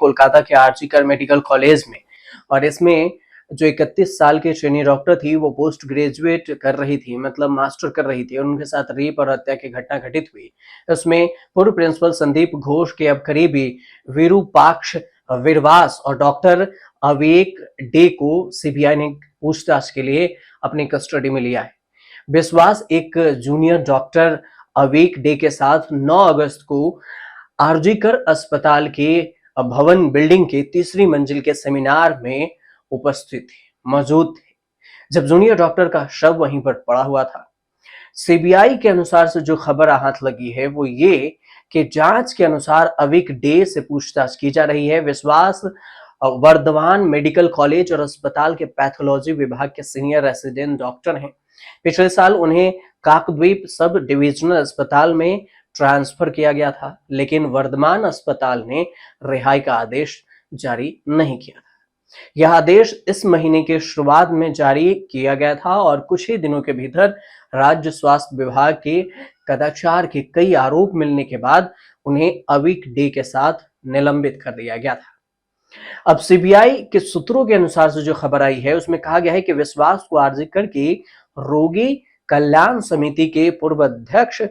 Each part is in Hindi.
कोलकाता के आरजीकर मेडिकल कॉलेज में। और इसमें जो 31 साल की ट्रेनी डॉक्टर थी वो पोस्ट ग्रेजुएट कर रही थी, मतलब मास्टर कर रही थी, और उनके साथ रेप और हत्या की घटना घटित हुई। इसमें पूर्व प्रिंसिपल संदीप घोष के अब करीबी विरूपाक्ष विरवास और डॉक्टर अविवेक डे को सीबीआई ने पूछताछ के लिए अपनी कस्टडी में लिया है। विश्वास एक जूनियर डॉक्टर अविवेक डे के साथ 9 अगस्त को आरजीकर अस्पताल के भवन बिल्डिंग के तीसरी मंजिल के सेमिनार में उपस्थित थे, मौजूद थे, जब जूनियर डॉक्टर का शव वहीं पर पड़ा हुआ था। सीबीआई के अनुसार से जो खबर हाथ लगी है वो ये कि जांच के अनुसार अविवेक डे से पूछताछ की जा रही है। विश्वास वर्धमान मेडिकल कॉलेज और अस्पताल के पैथोलॉजी विभाग के सीनियर रेसिडेंट डॉक्टर हैं। पिछले साल उन्हें काकद्वीप सब डिविजनल अस्पताल में ट्रांसफर किया गया था, लेकिन वर्धमान अस्पताल ने रिहाई का आदेश जारी नहीं किया था। यह आदेश इस महीने के शुरुआत में जारी किया गया था और कुछ ही दिनों के भीतर राज्य स्वास्थ्य विभाग के कदाचार के कई आरोप मिलने के बाद उन्हें अविवेक डे के साथ निलंबित कर दिया गया था। अब सीबीआई के सूत्रों के अनुसार से जो खबर आई है उसमें कहा गया है कि विश्वास को आरजीकर की रोगी कल्याण समिति के पूर्व अध्यक्ष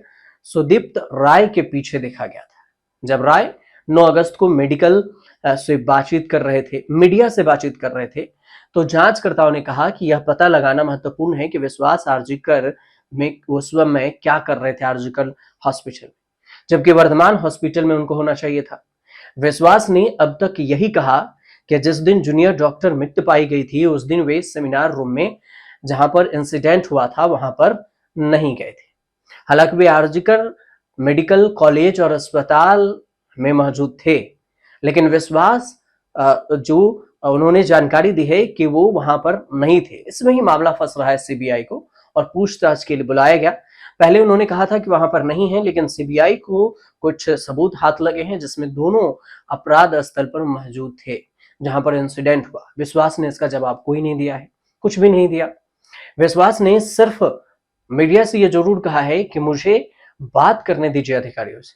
सुदीप्त राय के पीछे देखा गया था। जब राय 9 अगस्त को मेडिकल से बातचीत कर रहे थे, मीडिया से बातचीत कर रहे थे, तो जांचकर्ताओं ने कहा कि यह पता लगाना महत्वपूर्ण है कि विश्वास आरजीकर में उस समय क्या कर रहे थे आरजीकर हॉस्पिटल में, जबकि वर्धमान हॉस्पिटल में उनको होना चाहिए था। विश्वास ने अब तक यही कहा कि जिस दिन जूनियर डॉक्टर मृत पाई गई थी उस दिन वे सेमिनार रूम में जहां पर इंसिडेंट हुआ था वहां पर नहीं गए थे। हालांकि वे आरजीकर मेडिकल कॉलेज और अस्पताल में मौजूद थे, लेकिन विश्वास जो उन्होंने जानकारी दी है कि वो वहां पर नहीं थे। इसमें ही मामला फंस रहा है सीबीआई को और पूछताछ के लिए बुलाया गया। पहले उन्होंने कहा था कि वहां पर नहीं है, लेकिन सीबीआई को कुछ सबूत हाथ लगे हैं जिसमें दोनों अपराध स्थल पर मौजूद थे जहां पर इंसिडेंट हुआ। विश्वास ने इसका जवाब कोई नहीं दिया है, कुछ भी नहीं दिया। विश्वास ने सिर्फ मीडिया से यह जरूर कहा है कि मुझे बात करने दीजिए अधिकारियों से,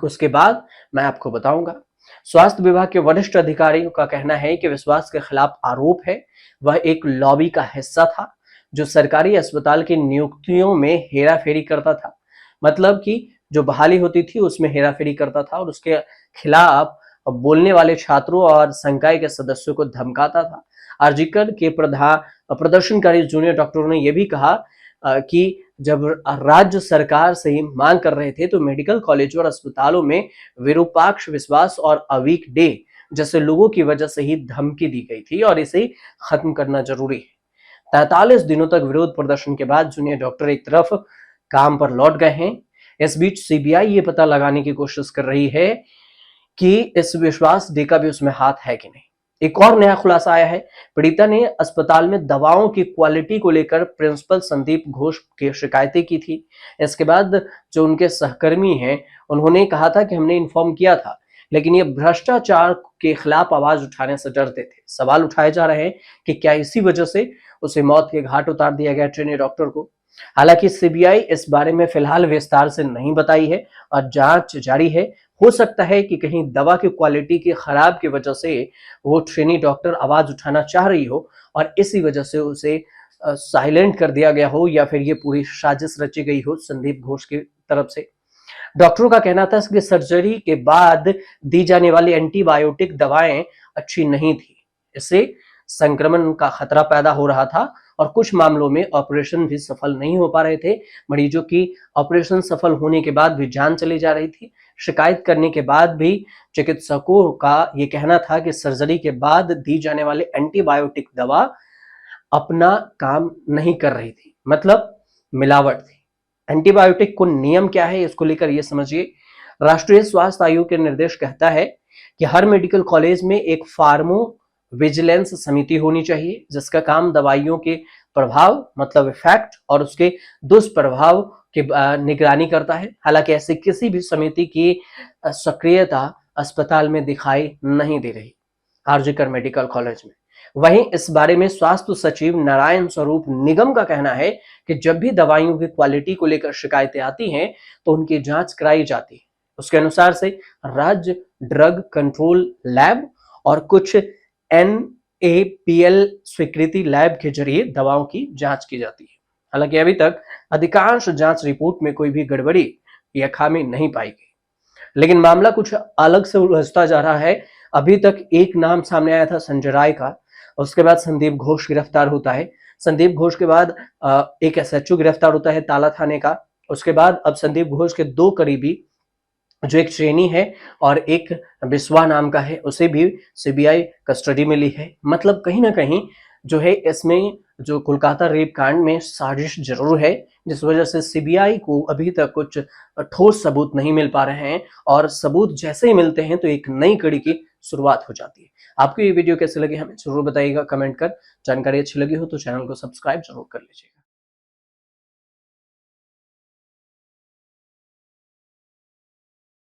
उसके बाद मैं आपको बताऊंगा। स्वास्थ्य विभाग के वरिष्ठ अधिकारियों का कहना है कि विश्वास के खिलाफ आरोप है वह एक लॉबी का हिस्सा था जो सरकारी अस्पताल की नियुक्तियों में हेराफेरी करता था। मतलब कि जो बहाली होती थी उसमें हेराफेरी करता था और उसके खिलाफ बोलने वाले छात्रों और संकाय के सदस्यों को धमकाता था। आरजीकर के प्रदर्शनकारी जूनियर डॉक्टरों ने यह भी कहा कि जब राज्य सरकार से ही मांग कर रहे थे तो मेडिकल कॉलेज और अस्पतालों में विरूपाक्ष विश्वास और अविवेक डे जैसे लोगों की वजह से ही धमकी दी गई थी और इसे खत्म करना जरूरी है। 43 दिनों तक विरोध प्रदर्शन के बाद जूनियर डॉक्टर एक तरफ काम पर लौट गए हैं। इस बीच सीबीआई ये पता लगाने की कोशिश कर रही है कि इस विश्वास डे का भी उसमें हाथ है कि नहीं। एक और नया खुलासा आया है। पीड़िता ने अस्पताल में दवाओं की क्वालिटी को लेकर प्रिंसिपल संदीप घोष की शिकायतें की थी। इसके बाद जो उनके सहकर्मी हैं उन्होंने कहा था कि हमने इन्फॉर्म किया था, लेकिन ये भ्रष्टाचार के खिलाफ आवाज उठाने से डरते थे। सवाल उठाए जा रहे हैं कि क्या इसी वजह से उसे मौत के घाट उतार दिया गया ट्रेनी डॉक्टर को। हालांकि सीबीआई इस बारे में फिलहाल विस्तार से नहीं बताई है और जांच जारी है। हो सकता है कि कहीं दवा की क्वालिटी की खराब की वजह से वो ट्रेनी डॉक्टर आवाज उठाना चाह रही हो और इसी वजह से उसे साइलेंट कर दिया गया हो, या फिर ये पूरी साजिश रची गई हो संदीप घोष की तरफ से। डॉक्टरों का कहना था कि सर्जरी के बाद दी जाने वाली एंटीबायोटिक दवाएं अच्छी नहीं थी, इससे संक्रमण का खतरा पैदा हो रहा था और कुछ मामलों में ऑपरेशन भी सफल नहीं हो पा रहे थे। मरीजों की ऑपरेशन सफल होने के बाद भी जान चली जा रही थी। शिकायत करने के बाद भी चिकित्सकों का यह कहना था कि सर्जरी के बाद दी जाने वाली एंटीबायोटिक दवा अपना काम नहीं कर रही थी, मतलब मिलावट थी। एंटीबायोटिक को नियम क्या है इसको लेकर यह समझिए। राष्ट्रीय स्वास्थ्य आयोग के निर्देश कहता है कि हर मेडिकल कॉलेज में एक फार्मो विजिलेंस समिति होनी चाहिए जिसका काम दवाइयों के प्रभाव मतलब इफेक्ट और उसके दुष्प्रभाव की निगरानी करता है। हालांकि ऐसी किसी भी समिति की सक्रियता अस्पताल में दिखाई नहीं दे रही आरजीकर मेडिकल कॉलेज में। वहीं इस बारे में स्वास्थ्य सचिव नारायण स्वरूप निगम का कहना है कि जब भी दवाइयों की क्वालिटी को लेकर शिकायतें आती हैं तो उनकी जांच कराई जाती है, उसके अनुसार से राज्य ड्रग कंट्रोल लैब और कुछ NAPL स्वीकृति लैब के जरिए दवाओं की जांच की जाती है। हालांकि अभी तक अधिकांश जांच रिपोर्ट में कोई भी गड़बड़ी या खामी नहीं पाई गई, लेकिन मामला कुछ अलग से उलझता जा रहा है। अभी तक एक नाम सामने आया था संजय राय का, उसके बाद संदीप घोष गिरफ्तार होता है। संदीप घोष के बाद एक SHO गिरफ्तार होता है ताला थाने का। उसके बाद अब संदीप घोष के 2 करीबी, जो एक ट्रेनी है और एक बिस्वा नाम का है, उसे भी CBI कस्टडी में ली है। मतलब कहीं ना कहीं जो है इसमें जो कोलकाता रेप कांड में साजिश जरूर है, जिस वजह से CBI को अभी तक कुछ ठोस सबूत नहीं मिल पा रहे हैं, और सबूत जैसे ही मिलते हैं तो एक नई कड़ी की शुरुआत हो जाती है। आपको ये वीडियो कैसे लगी हमें जरूर बताइएगा कमेंट कर। जानकारी अच्छी लगी हो तो चैनल को सब्सक्राइब जरूर कर लीजिएगा।